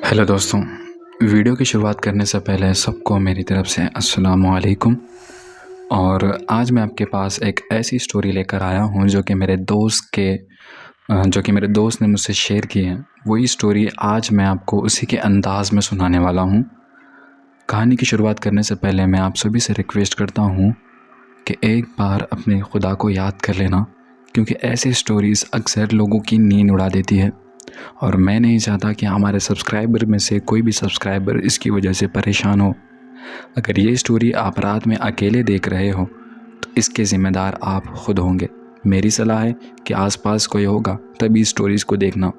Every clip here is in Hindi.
हेलो दोस्तों, वीडियो की शुरुआत करने से पहले सबको मेरी तरफ से अस्सलामु अलैकुम। और आज मैं आपके पास एक ऐसी स्टोरी लेकर आया हूँ जो कि मेरे दोस्त ने मुझसे शेयर की है। वही स्टोरी आज मैं आपको उसी के अंदाज़ में सुनाने वाला हूँ। कहानी की शुरुआत करने से पहले मैं आप सभी से रिक्वेस्ट करता हूँ कि एक बार अपने खुदा को याद कर लेना, क्योंकि ऐसी स्टोरीज़ अक्सर लोगों की नींद उड़ा देती है और मैं नहीं चाहता कि हमारे सब्सक्राइबर में से कोई भी सब्सक्राइबर इसकी वजह से परेशान हो। अगर ये स्टोरी आप रात में अकेले देख रहे हो तो इसके ज़िम्मेदार आप खुद होंगे। मेरी सलाह है कि आसपास कोई होगा तभी स्टोरीज़ को देखना।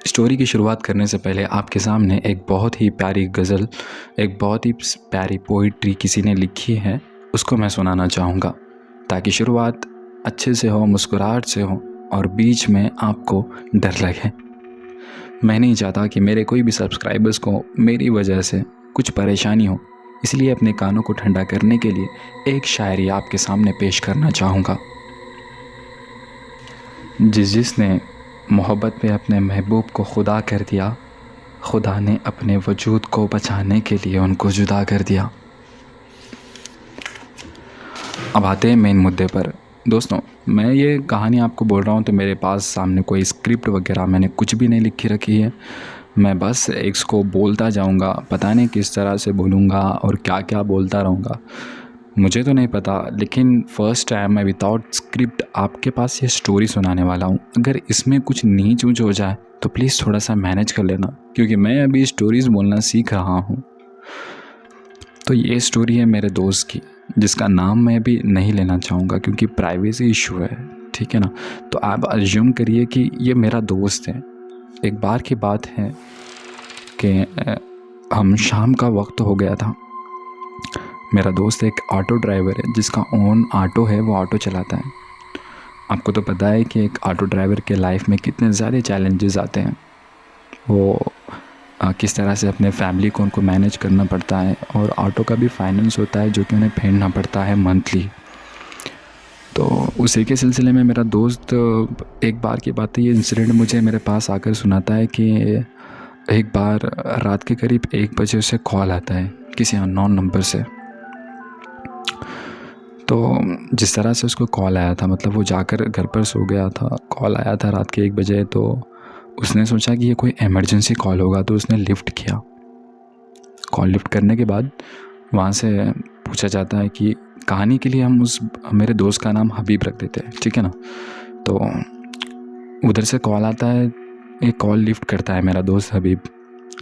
स्टोरी की शुरुआत करने से पहले आपके सामने एक बहुत ही प्यारी गज़ल, एक बहुत ही प्यारी पोइट्री किसी ने लिखी है, उसको मैं सुनाना चाहूँगा ताकि शुरुआत अच्छे से हो, मुस्कुराहट से हो और बीच में आपको डर लगे। मैं नहीं चाहता कि मेरे कोई भी सब्सक्राइबर्स को मेरी वजह से कुछ परेशानी हो, इसलिए अपने कानों को ठंडा करने के लिए एक शायरी आपके सामने पेश करना चाहूँगा। जिसने मोहब्बत में अपने महबूब को खुदा कर दिया, खुदा ने अपने वजूद को बचाने के लिए उनको जुदा कर दिया। अब आते हैं मेन मुद्दे पर। दोस्तों, मैं ये कहानी आपको बोल रहा हूँ तो मेरे पास सामने कोई स्क्रिप्ट वगैरह मैंने कुछ भी नहीं लिखी रखी है। मैं बस इसको बोलता जाऊँगा, पता नहीं किस तरह से बोलूँगा और क्या क्या बोलता रहूँगा, मुझे तो नहीं पता। लेकिन फ़र्स्ट टाइम मैं विदाउट स्क्रिप्ट आपके पास ये स्टोरी सुनाने वाला हूँ। अगर इसमें कुछ नीच ऊँच हो जाए तो प्लीज़ थोड़ा सा मैनेज कर लेना, क्योंकि मैं अभी स्टोरीज़ बोलना सीख रहा हूँ। तो ये स्टोरी है मेरे दोस्त की, जिसका नाम मैं भी नहीं लेना चाहूँगा क्योंकि प्राइवेसी इशू है, ठीक है ना। तो आप अज्यूम करिए कि ये मेरा दोस्त है। एक बार की बात है कि हम शाम का वक्त हो गया था। मेरा दोस्त एक ऑटो ड्राइवर है, जिसका ओन ऑटो है, वो ऑटो चलाता है। आपको तो पता है कि एक ऑटो ड्राइवर के लाइफ में कितने ज़्यादा चैलेंजेस आते हैं। वो किस तरह से अपने फैमिली को उनको मैनेज करना पड़ता है, और ऑटो का भी फाइनेंस होता है जो कि उन्हें फेरना पड़ता है मंथली। तो उसी के सिलसिले में मेरा दोस्त, एक बार की बात है, ये इंसिडेंट मुझे मेरे पास आकर सुनाता है कि एक बार रात के करीब 1 बजे उसे कॉल आता है किसी अननोन नंबर से। तो जिस तरह से उसको कॉल आया था, मतलब वो जाकर घर पर सो गया था, कॉल आया था रात के 1 बजे, तो उसने सोचा कि ये कोई इमरजेंसी कॉल होगा, तो उसने लिफ्ट किया। कॉल लिफ्ट करने के बाद वहाँ से पूछा जाता है कि कहानी के लिए हम मेरे दोस्त का नाम हबीब रख देते हैं, ठीक है ना। तो उधर से कॉल आता है, ये कॉल लिफ्ट करता है मेरा दोस्त हबीब।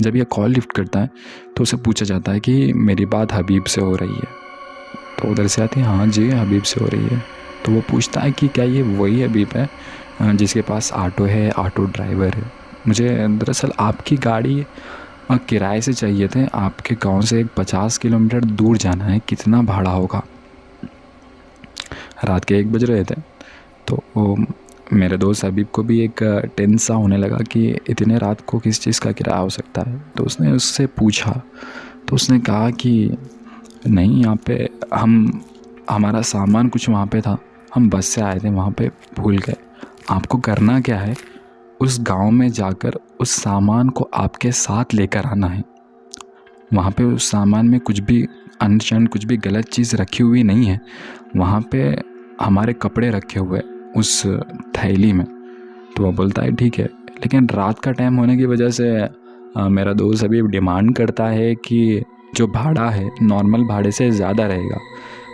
जब ये कॉल लिफ्ट करता है तो उसे पूछा जाता है कि मेरी बात हबीब से हो रही है। तो उधर से आती है, हाँ जी हबीब से हो रही है। तो वो पूछता है कि क्या ये वही हबीब है जिसके पास ऑटो है, ऑटो ड्राइवर है। मुझे दरअसल आपकी गाड़ी किराए से चाहिए थे, आपके गांव से 50 किलोमीटर दूर जाना है, कितना भाड़ा होगा। रात के 1 बज रहे थे। तो वो मेरे दोस्त हबीब को भी एक टेंस सा होने लगा कि इतने रात को किस चीज़ का किराया हो सकता है। तो उसने उससे पूछा, तो उसने कहा कि नहीं, यहाँ पे हमारा सामान कुछ वहाँ पे था, हम बस से आए थे, वहाँ पे भूल गए। आपको करना क्या है, उस गांव में जाकर उस सामान को आपके साथ लेकर आना है। वहाँ पे उस सामान में कुछ भी अनशन, कुछ भी गलत चीज़ रखी हुई नहीं है। वहाँ पे हमारे कपड़े रखे हुए उस थैली में। तो वो बोलता है ठीक है, लेकिन रात का टाइम होने की वजह से मेरा दोस्त अभी डिमांड करता है कि जो भाड़ा है नॉर्मल भाड़े से ज़्यादा रहेगा,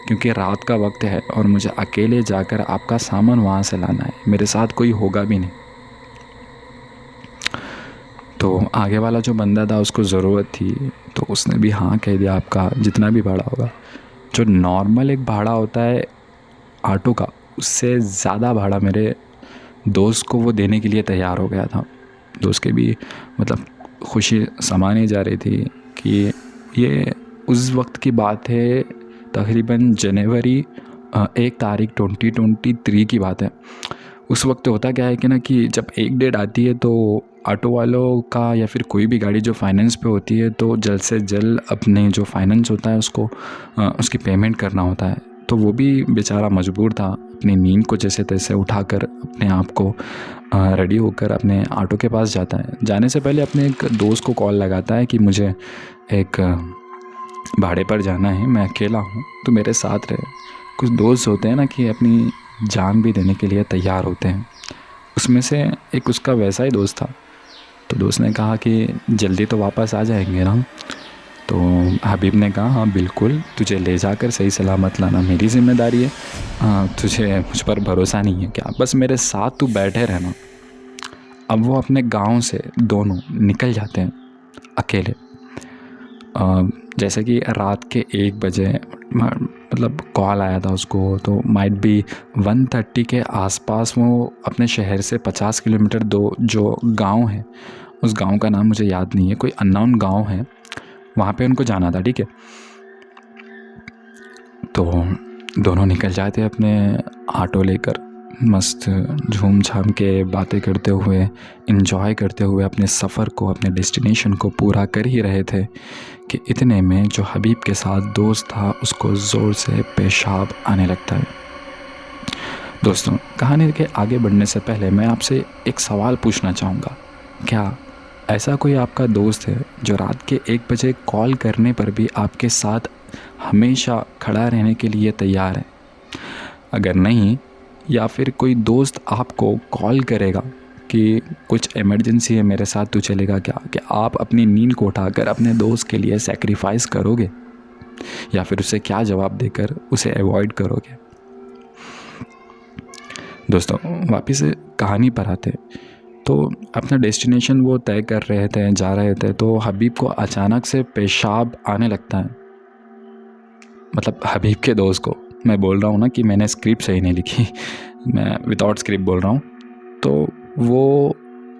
क्योंकि रात का वक्त है और मुझे अकेले जाकर आपका सामान वहाँ से लाना है, मेरे साथ कोई होगा भी नहीं। तो आगे वाला जो बंदा था उसको ज़रूरत थी, तो उसने भी हाँ कह दिया, आपका जितना भी भाड़ा होगा। जो नॉर्मल एक भाड़ा होता है ऑटो का, उससे ज़्यादा भाड़ा मेरे दोस्त को वो देने के लिए तैयार हो गया था। दोस्त के भी मतलब खुशी समाने जा रही थी कि ये उस वक्त की बात है, तकरीबन जनवरी 1 तारीख 2023 की बात है। उस वक्त होता क्या है कि ना, कि जब एक डेट आती है तो ऑटो वालों का या फिर कोई भी गाड़ी जो फाइनेंस पे होती है, तो जल्द से जल्द अपने जो फाइनेंस होता है उसको उसकी पेमेंट करना होता है। तो वो भी बेचारा मजबूर था, अपनी नींद को जैसे तैसे उठाकर अपने आप को रेडी होकर अपने ऑटो के पास जाता है। जाने से पहले अपने एक दोस्त को कॉल लगाता है कि मुझे एक भाड़े पर जाना है, मैं अकेला हूँ तो मेरे साथ रहे। कुछ दोस्त होते हैं ना कि अपनी जान भी देने के लिए तैयार होते हैं, उसमें से एक उसका वैसा ही दोस्त था। तो दोस्त ने कहा कि जल्दी तो वापस आ जाएंगे ना। तो हबीब ने कहा हाँ बिल्कुल, तुझे ले जाकर सही सलामत लाना मेरी ज़िम्मेदारी है। तुझे मुझ पर भरोसा नहीं है क्या? बस मेरे साथ तू बैठे रहना। अब वो अपने गांव से दोनों निकल जाते हैं अकेले। जैसे कि रात के 1 बजे मतलब कॉल आया था उसको, तो माइट बी 1:30 के आसपास वो अपने शहर से 50 किलोमीटर जो गांव है, उस गांव का नाम मुझे याद नहीं है, कोई अननोन गांव है, वहाँ पे उनको जाना था। ठीक है, तो दोनों निकल जाते अपने ऑटो लेकर, मस्त झूम झाम के बातें करते हुए, इन्जॉय करते हुए अपने सफ़र को, अपने डेस्टिनेशन को पूरा कर ही रहे थे कि इतने में जो हबीब के साथ दोस्त था उसको ज़ोर से पेशाब आने लगता है। दोस्तों, कहानी के आगे बढ़ने से पहले मैं आपसे एक सवाल पूछना चाहूँगा। क्या ऐसा कोई आपका दोस्त है जो रात के 1 बजे कॉल करने पर भी आपके साथ हमेशा खड़ा रहने के लिए तैयार है? अगर नहीं, या फिर कोई दोस्त आपको कॉल करेगा कि कुछ इमरजेंसी है, मेरे साथ तू चलेगा क्या, कि आप अपनी नींद को उठाकर अपने दोस्त के लिए सैक्रिफाइस करोगे, या फिर उसे क्या जवाब देकर उसे अवॉइड करोगे? दोस्तों, वापस कहानी पर आते। तो अपना डेस्टिनेशन वो तय कर रहे थे, जा रहे थे, तो हबीब को अचानक से पेशाब आने लगता है। मतलब हबीब के दोस्त को। मैं बोल रहा हूँ ना कि मैंने स्क्रिप्ट सही नहीं लिखी, मैं विदाउट स्क्रिप्ट बोल रहा हूँ। तो वो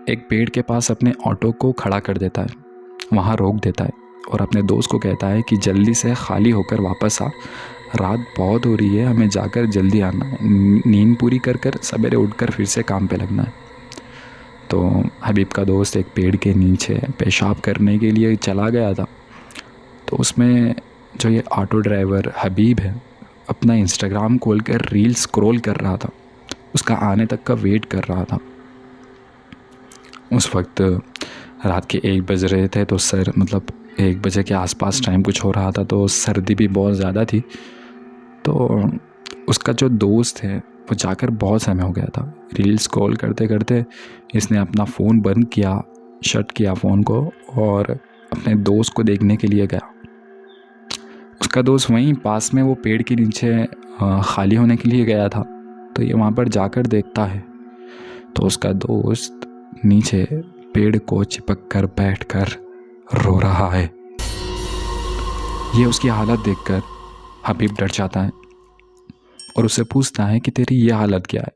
एक पेड़ के पास अपने ऑटो को खड़ा कर देता है, वहाँ रोक देता है और अपने दोस्त को कहता है कि जल्दी से खाली होकर वापस आ, रात बहुत हो रही है, हमें जाकर जल्दी आना है, नींद पूरी कर कर सवेरे उठकर फिर से काम पे लगना है। तो हबीब का दोस्त एक पेड़ के नीचे पेशाब करने के लिए चला गया था। तो उसमें जो ये ऑटो ड्राइवर हबीब है, अपना इंस्टाग्राम खोलकर रील स्क्रॉल कर रहा था, उसका आने तक का वेट कर रहा था। उस वक्त रात के 1 बज रहे थे, तो 1 बजे के आसपास टाइम कुछ हो रहा था, तो सर्दी भी बहुत ज़्यादा थी। तो उसका जो दोस्त है वो जाकर बहुत समय हो गया था। रील स्क्रॉल करते करते इसने अपना फ़ोन बंद किया, शट किया फ़ोन को, और अपने दोस्त को देखने के लिए गया। उसका दोस्त वहीं पास में वो पेड़ के नीचे खाली होने के लिए गया था। तो ये वहाँ पर जाकर देखता है तो उसका दोस्त नीचे पेड़ को चिपक कर बैठ कर रो रहा है। ये उसकी हालत देखकर हबीब डर जाता है और उससे पूछता है कि तेरी ये हालत क्या है?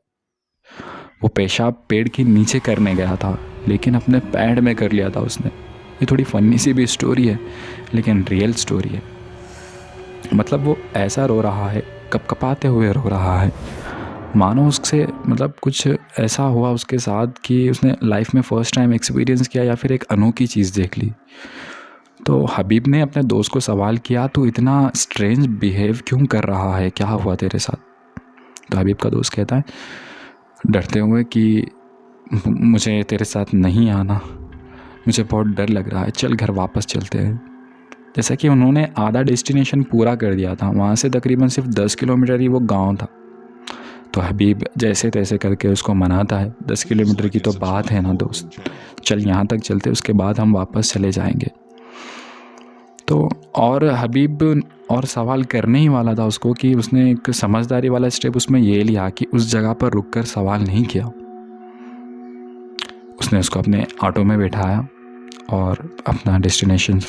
वो पेशाब पेड़ के नीचे करने गया था, लेकिन अपने पैड में कर लिया था उसने। ये थोड़ी फनी सी भी स्टोरी है, लेकिन रियल स्टोरी है। मतलब वो ऐसा रो रहा है, कपकपाते हुए रो रहा है, मानो उससे कुछ ऐसा हुआ उसके साथ कि उसने लाइफ में फ़र्स्ट टाइम एक्सपीरियंस किया या फिर एक अनोखी चीज़ देख ली। तो हबीब ने अपने दोस्त को सवाल किया, तू इतना स्ट्रेंज बिहेव क्यों कर रहा है, क्या हुआ तेरे साथ? तो हबीब का दोस्त कहता है डरते हुए कि मुझे तेरे साथ नहीं आना, मुझे बहुत डर लग रहा है, चल घर वापस चलते हैं। जैसा कि उन्होंने आधा डेस्टिनेशन पूरा कर दिया था, वहाँ से तकरीबन सिर्फ 10 किलोमीटर ही वो गांव था। तो हबीब जैसे तैसे करके उसको मनाता है, 10 किलोमीटर की तो बात है ना दोस्त, चल यहाँ तक चलते, उसके बाद हम वापस चले जाएंगे। तो और हबीब और सवाल करने ही वाला था उसको कि उसने एक समझदारी वाला स्टेप उसमें ये लिया कि उस जगह पर रुककर सवाल नहीं किया। उसने उसको अपने ऑटो में बैठाया और अपना डेस्टिनेशन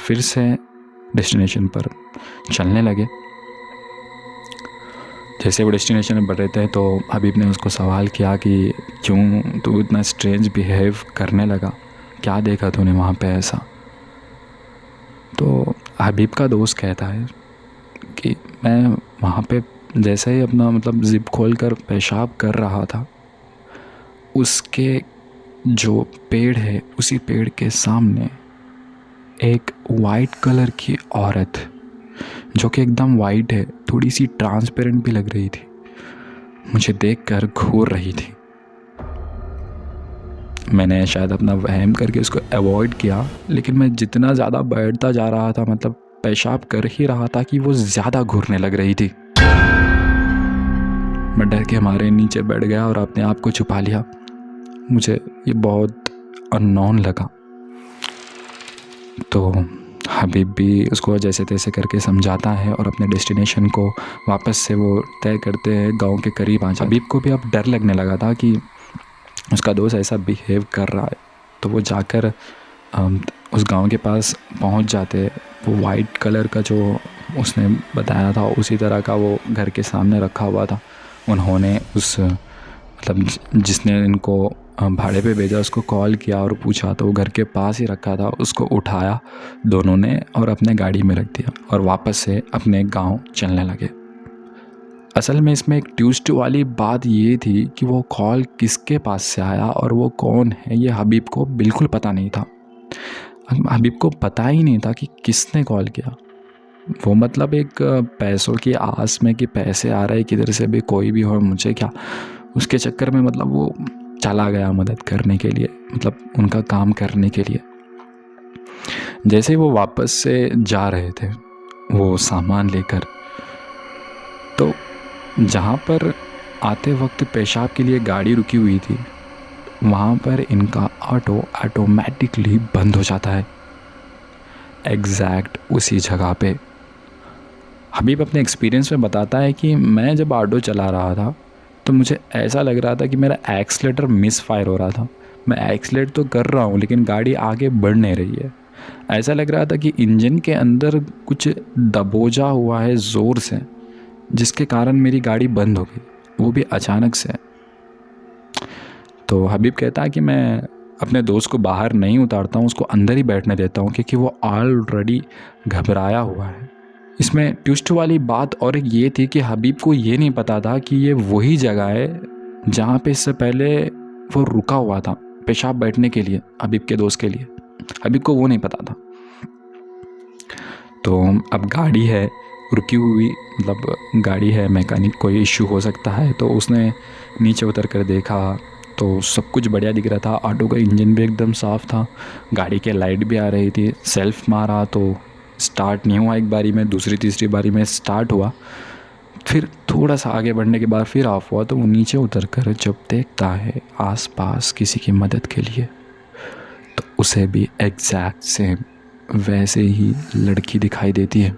पर चलने लगे। जैसे वो डेस्टिनेशन में बढ़ रहे थे तो हबीब ने उसको सवाल किया कि क्यों तू इतना स्ट्रेंज बिहेव करने लगा, क्या देखा तूने वहाँ पे ऐसा? तो हबीब का दोस्त कहता है कि मैं वहाँ पे जैसे ही अपना ज़िप खोल कर पेशाब कर रहा था, उसके जो पेड़ है उसी पेड़ के सामने एक वाइट कलर की औरत जो कि एकदम वाइट है, थोड़ी सी ट्रांसपेरेंट भी लग रही थी। मुझे देखकर घूर रही थी। मैंने शायद अपना वहम करके उसको अवॉइड किया, लेकिन मैं जितना ज़्यादा बैठता जा रहा था, मतलब पेशाब कर ही रहा था, कि वो ज़्यादा घूरने लग रही थी। मैं डर के मारे नीचे बैठ गया और अपने आप को छुपा लिया। मुझे ये बहुत अननोन लगा। तो हबीब भी उसको जैसे तैसे करके समझाता है और अपने डेस्टिनेशन को वापस से वो तय करते हैं, गांव के करीब आ जाए। हबीब को भी अब डर लगने लगा था कि उसका दोस्त ऐसा बिहेव कर रहा है। तो वो जाकर उस गांव के पास पहुंच जाते। वो वाइट कलर का जो उसने बताया था उसी तरह का वो घर के सामने रखा हुआ था। उन्होंने उस मतलब जिसने इनको भाड़े पे भेजा उसको कॉल किया और पूछा, तो वो घर के पास ही रखा था। उसको उठाया दोनों ने और अपने गाड़ी में रख दिया और वापस से अपने गांव चलने लगे। असल में इसमें एक ट्विस्ट वाली बात ये थी कि वो कॉल किसके पास से आया और वो कौन है, ये हबीब को बिल्कुल पता नहीं था। हबीब को पता ही नहीं था कि किसने कॉल किया। वो मतलब एक पैसों की आस में कि पैसे आ रहे किधर से भी, कोई भी हो, मुझे क्या, उसके चक्कर में मतलब वो चला गया मदद करने के लिए, मतलब उनका काम करने के लिए। जैसे वो वापस से जा रहे थे वो सामान लेकर, तो जहाँ पर आते वक्त पेशाब के लिए गाड़ी रुकी हुई थी, वहाँ पर इनका ऑटो ऑटोमेटिकली बंद हो जाता है, एग्जैक्ट उसी जगह पे। हबीब अपने एक्सपीरियंस में बताता है कि मैं जब ऑटो चला रहा था तो मुझे ऐसा लग रहा था कि मेरा एक्सीलेटर मिस फायर हो रहा था। मैं एक्सीलेट तो कर रहा हूँ लेकिन गाड़ी आगे बढ़ नहीं रही है। ऐसा लग रहा था कि इंजन के अंदर कुछ दबोचा हुआ है ज़ोर से, जिसके कारण मेरी गाड़ी बंद हो गई, वो भी अचानक से। तो हबीब कहता है कि मैं अपने दोस्त को बाहर नहीं उतारता हूँ, उसको अंदर ही बैठने देता हूँ क्योंकि वो ऑलरेडी घबराया हुआ है। इसमें ट्विस्ट वाली बात और एक ये थी कि हबीब को ये नहीं पता था कि ये वही जगह है जहाँ पे इससे पहले वो रुका हुआ था पेशाब बैठने के लिए, हबीब के दोस्त के लिए। हबीब को वो नहीं पता था। तो अब गाड़ी है रुकी हुई, मतलब गाड़ी है, मैकेनिक कोई इश्यू हो सकता है। तो उसने नीचे उतर कर देखा तो सब कुछ बढ़िया दिख रहा था। ऑटो का इंजन भी एकदम साफ़ था, गाड़ी के लाइट भी आ रही थी। सेल्फ मारा तो स्टार्ट नहीं हुआ एक बारी में, दूसरी तीसरी बारी में स्टार्ट हुआ। फिर थोड़ा सा आगे बढ़ने के बाद फिर ऑफ हुआ। तो वो नीचे उतर कर जब देखता है आसपास किसी की मदद के लिए, तो उसे भी एग्जैक्ट सेम वैसे ही लड़की दिखाई देती है।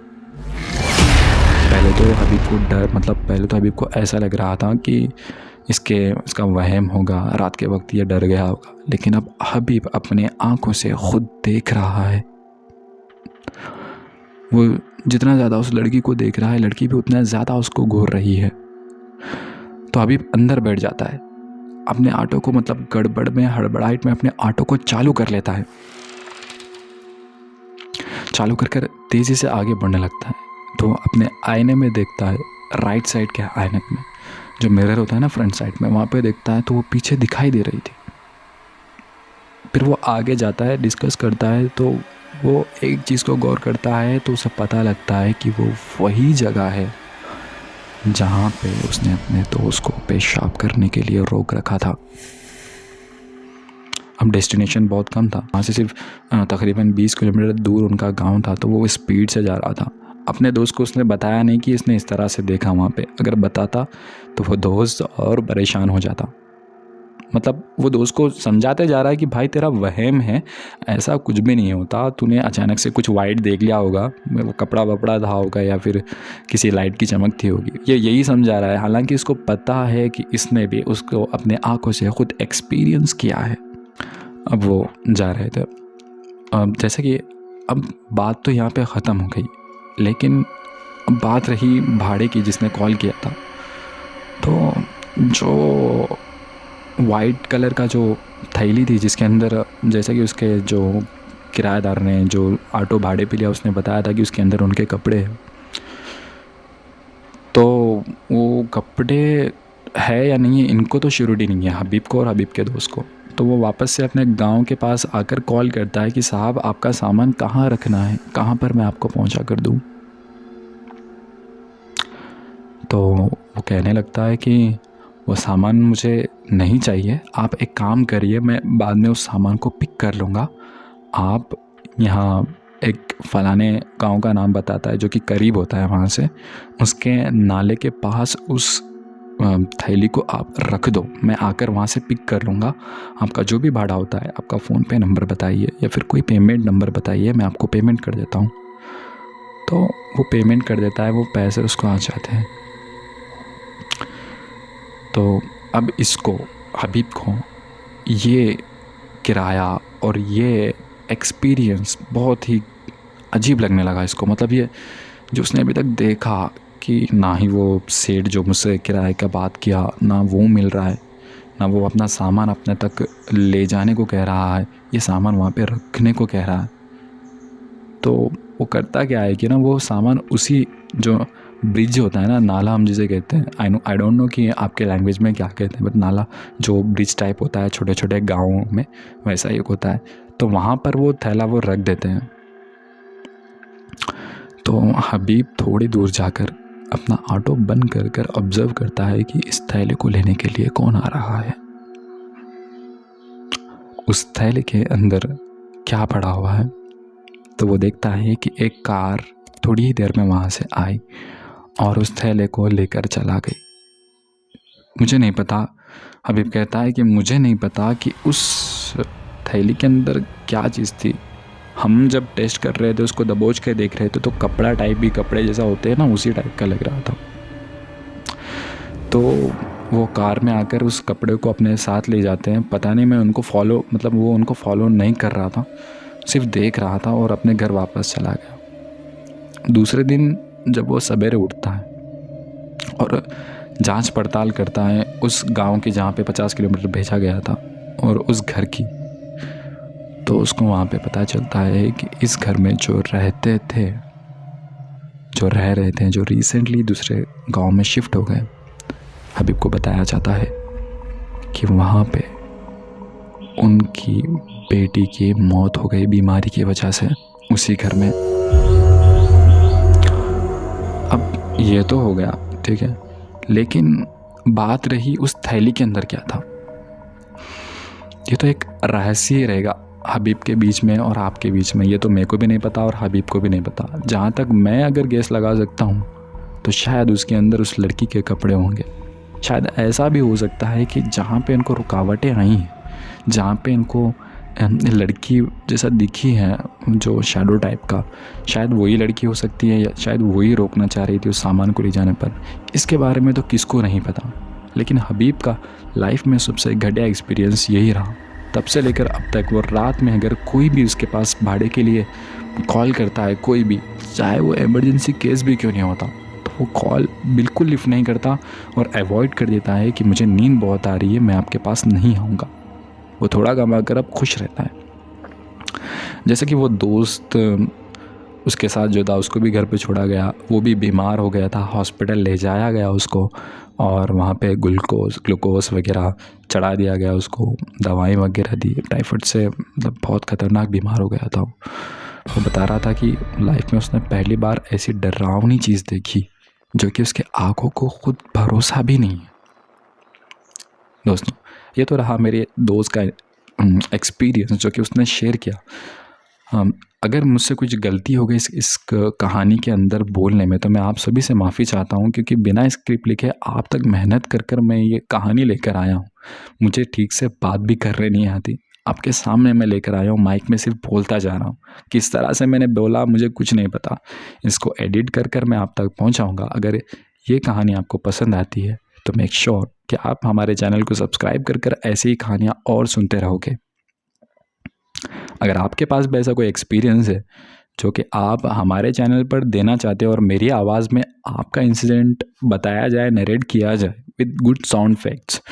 पहले तो हबीब को डर, मतलब पहले तो हबीब को ऐसा लग रहा था कि इसका वहम होगा, रात के वक्त ये डर गया होगा। लेकिन अब हबीब अपने आंखों से खुद देख रहा है। वो जितना ज़्यादा उस लड़की को देख रहा है, लड़की भी उतना ज़्यादा उसको घूर रही है। तो हबीब अंदर बैठ जाता है, अपने ऑटो को, मतलब गड़बड़ में, हड़बड़ाहट में अपने ऑटो को चालू कर लेता है। चालू कर तेज़ी से आगे बढ़ने लगता है। तो अपने आईने में देखता है, राइट साइड के आईने में जो मिरर होता है ना फ्रंट साइड में, वहाँ पे देखता है तो वो पीछे दिखाई दे रही थी। फिर वो आगे जाता है, डिस्कस करता है, तो वो एक चीज़ को गौर करता है तो उसे पता लगता है कि वो वही जगह है जहाँ पे उसने अपने दोस्त को पेशाब करने के लिए रोक रखा था। अब डेस्टिनेशन बहुत कम था, वहाँ से सिर्फ तकरीबन 20 किलोमीटर दूर उनका गांव था। तो वो स्पीड से जा रहा था। अपने दोस्त को उसने बताया नहीं कि इसने इस तरह से देखा वहाँ पे। अगर बताता तो वो दोस्त और परेशान हो जाता। मतलब वो दोस्त को समझाते जा रहा है कि भाई तेरा वहम है, ऐसा कुछ भी नहीं होता, तूने अचानक से कुछ वाइट देख लिया होगा, वो कपड़ा वपड़ा था होगा या फिर किसी लाइट की चमक थी होगी, ये यही समझा रहा है। हालांकि इसको पता है कि इसने भी उसको अपने आंखों से खुद एक्सपीरियंस किया है। अब वो जा रहे थे, जैसे कि अब बात तो यहाँ पे ख़त्म हो गई, लेकिन अब बात रही भाड़े की जिसने कॉल किया था। तो जो वाइट कलर का जो थैली थी जिसके अंदर, जैसे कि उसके जो किराएदार ने जो ऑटो भाड़े पे लिया उसने बताया था कि उसके अंदर उनके कपड़े हैं। तो वो कपड़े है या नहीं है इनको तो श्योरिटी नहीं है, हबीब को और हबीब के दोस्त को। तो वो वापस से अपने गांव के पास आकर कॉल करता है कि साहब आपका सामान कहाँ रखना है, कहाँ पर मैं आपको पहुंचा कर दूं। तो वो कहने लगता है कि वो सामान मुझे नहीं चाहिए, आप एक काम करिए, मैं बाद में उस सामान को पिक कर लूँगा। आप यहाँ एक फ़लाने गांव का नाम बताता है जो कि करीब होता है वहाँ से, उसके नाले के पास उस थैली को आप रख दो, मैं आकर वहाँ से पिक कर लूँगा। आपका जो भी भाड़ा होता है, आपका फ़ोनपे नंबर बताइए या फिर कोई पेमेंट नंबर बताइए, मैं आपको पेमेंट कर देता हूँ। तो वो पेमेंट कर देता है, वो पैसे उसको आ जाते हैं। तो अब इसको, हबीब को, ये किराया और ये एक्सपीरियंस बहुत ही अजीब लगने लगा इसको। मतलब ये जो उसने अभी तक देखा कि ना ही वो सेठ जो मुझसे किराए का बात किया, ना वो मिल रहा है, ना वो अपना सामान अपने तक ले जाने को कह रहा है, ये सामान वहाँ पे रखने को कह रहा है। तो वो करता क्या है कि ना वो सामान उसी जो ब्रिज होता है ना, नाला हम जिसे कहते हैं, आई डोंट नो कि आपके लैंग्वेज में क्या कहते हैं, बट नाला जो ब्रिज टाइप होता है छोटे छोटे गाँवों में, वैसा ही होता है। तो वहाँ पर वो थैला वो रख देते हैं। तो हबीब थोड़ी दूर जाकर अपना ऑटो बंद कर कर ऑब्जर्व करता है कि इस थैले को लेने के लिए कौन आ रहा है। उस थैले के अंदर क्या पड़ा हुआ है, तो वो देखता है कि एक कार थोड़ी ही देर में वहाँ से आई और उस थैले को लेकर चला गई। मुझे नहीं पता, हबीब कहता है कि मुझे नहीं पता कि उस थैली के अंदर क्या चीज़ थी। हम जब टेस्ट कर रहे थे, उसको दबोच के देख रहे थे, तो कपड़ा टाइप भी, कपड़े जैसा होते हैं ना, उसी टाइप का लग रहा था। तो वो कार में आकर उस कपड़े को अपने साथ ले जाते हैं। पता नहीं, मैं उनको फॉलो, मतलब वो उनको फॉलो नहीं कर रहा था, सिर्फ देख रहा था और अपने घर वापस चला गया। दूसरे दिन जब वो सवेरे उठता है और जांच पड़ताल करता है उस गांव की जहाँ पे 50 किलोमीटर भेजा गया था और उस घर की, तो उसको वहाँ पे पता चलता है कि इस घर में जो रहते थे, जो रह रहे थे, जो रिसेंटली दूसरे गांव में शिफ्ट हो गए, हबीब को बताया जाता है कि वहाँ पे उनकी बेटी की मौत हो गई बीमारी की वजह से उसी घर में। अब ये तो हो गया, ठीक है, लेकिन बात रही उस थैली के अंदर क्या था। ये तो एक रहस्य ही रहेगा हबीब के बीच में और आपके बीच में। ये तो मेरे को भी नहीं पता और हबीब को भी नहीं पता। जहाँ तक मैं अगर गेस लगा सकता हूँ तो शायद उसके अंदर उस लड़की के कपड़े होंगे। शायद ऐसा भी हो सकता है कि जहाँ पे इनको रुकावटें आई हैं, जहाँ पे इनको लड़की जैसा दिखी है जो शैडो टाइप का, शायद वही लड़की हो सकती है या शायद वही रोकना चाह रही थी उस सामान को ले जाने पर। इसके बारे में तो किसको नहीं पता, लेकिन हबीब का लाइफ में सबसे घटिया एक्सपीरियंस यही रहा। तब से लेकर अब तक वो रात में अगर कोई भी उसके पास भाड़े के लिए कॉल करता है, कोई भी, चाहे वो इमरजेंसी केस भी क्यों नहीं होता, तो वो कॉल बिल्कुल लिफ्ट नहीं करता और अवॉइड कर देता है कि मुझे नींद बहुत आ रही है, मैं आपके पास नहीं आऊँगा। वो थोड़ा कमा कर अब खुश रहता है। जैसे कि वो दोस्त उसके साथ जो था उसको भी घर पे छोड़ा गया, वो भी बीमार हो गया था, हॉस्पिटल ले जाया गया उसको और वहाँ पे ग्लूकोज वगैरह चढ़ा दिया गया उसको, दवाई वगैरह दी। टाइफाइड से मतलब बहुत ख़तरनाक बीमार हो गया था वो बता रहा था कि लाइफ में उसने पहली बार ऐसी डरावनी चीज़ देखी जो कि उसके आँखों को खुद भरोसा भी नहीं है। दोस्तों, ये तो रहा मेरे दोस्त का एक्सपीरियंस जो कि उसने शेयर किया। अगर मुझसे कुछ गलती हो गई इस कहानी के अंदर बोलने में, तो मैं आप सभी से माफ़ी चाहता हूँ, क्योंकि बिना स्क्रिप्ट लिखे आप तक मेहनत कर मैं ये कहानी लेकर आया हूँ। मुझे ठीक से बात भी करने नहीं आती, आपके सामने मैं लेकर आया हूँ, माइक में सिर्फ बोलता जा रहा हूँ। किस तरह से मैंने बोला मुझे कुछ नहीं पता। इसको एडिट कर मैं आप तक पहुँचाऊँगा। अगर ये कहानी आपको पसंद आती है तो मेक श्योर कि आप हमारे चैनल को सब्सक्राइब कर ऐसी ही कहानियाँ और सुनते रहोगे। अगर आपके पास भी ऐसा कोई एक्सपीरियंस है जो कि आप हमारे चैनल पर देना चाहते हो और मेरी आवाज़ में आपका इंसिडेंट बताया जाए, नरेट किया जाए विद गुड साउंड इफेक्ट्स,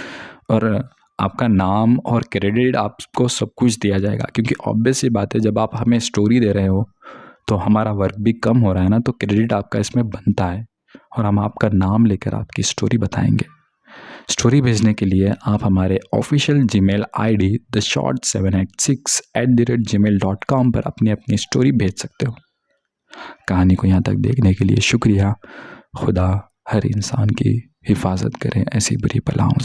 और आपका नाम और क्रेडिट आपको सब कुछ दिया जाएगा, क्योंकि ऑब्वियस सी बात है, जब आप हमें स्टोरी दे रहे हो तो हमारा वर्क भी कम हो रहा है ना, तो क्रेडिट आपका इसमें बनता है और हम आपका नाम लेकर आपकी स्टोरी बताएंगे। स्टोरी भेजने के लिए आप हमारे ऑफिशियल जीमेल आईडी theshort786@gmail.com पर अपनी स्टोरी भेज सकते हो। कहानी को यहाँ तक देखने के लिए शुक्रिया। खुदा हर इंसान की हिफाजत करें ऐसी बुरी बलाओं से।